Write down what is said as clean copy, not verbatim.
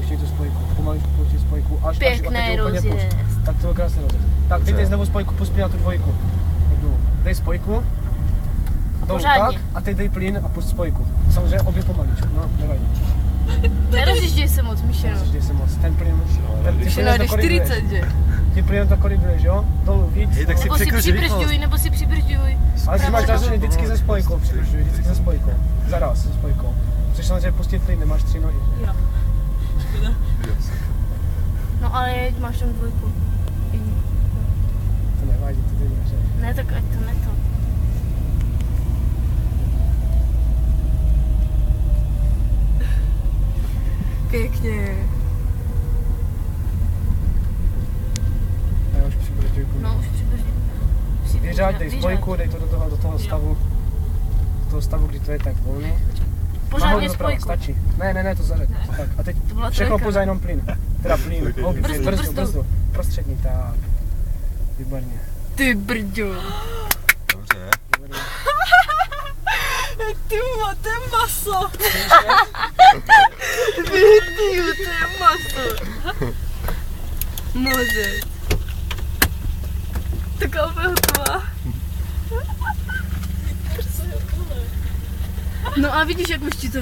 pouštěj tu spojku, pomaličku pouštěj spojku, až Pěkný rozjezd. Tak to je krásný rozjezd. Tak teď dej znovu spojku, pusti na tu dvojku. Dej spojku. Pořádně. Tak, a teď dej plyn a pust spojku. Samozřejmě obě pomaličku, no, nevadí. Nerozjížděj se moc, Michino. Nerozjížděj se moc, ten plyn, Michino jde 40, že? Ty plyn to koriguješ, jo? Dolů víc. Hej, tak si přikročí Nebo si přibržďuj. Ale ty máš zase vždycky ze spojkou, přibržďuj, vždycky ze spojkou. Zaraz, se spojkou. Chceš samozřejmě pustit plyn, nemáš 3 nohy. Jo. Škoda. No ale jeď, máš tam dvojku. To nevadí, to teď neře. Ne, tak ať to ne to. Pěkně. Já už přibržďuj plyn. No, už přibržďuj. Vyřáď, dej spojku, dej to do toho stavu. Do toho stavu, kdy to je tak volný. Pořádně Nahoru doprava, spojku. stačí. Ne, to zařaď. Tak, a teď To byla všechno trojka. pouze jenom plyn. Teda plyn, brzdu. Prostřední, tak. Výborně. Ty brďo. Dobře. Ty to je maso. Ty, to je maso. Mozec. Tak káva je hotová. No a vidíš, jak už ti to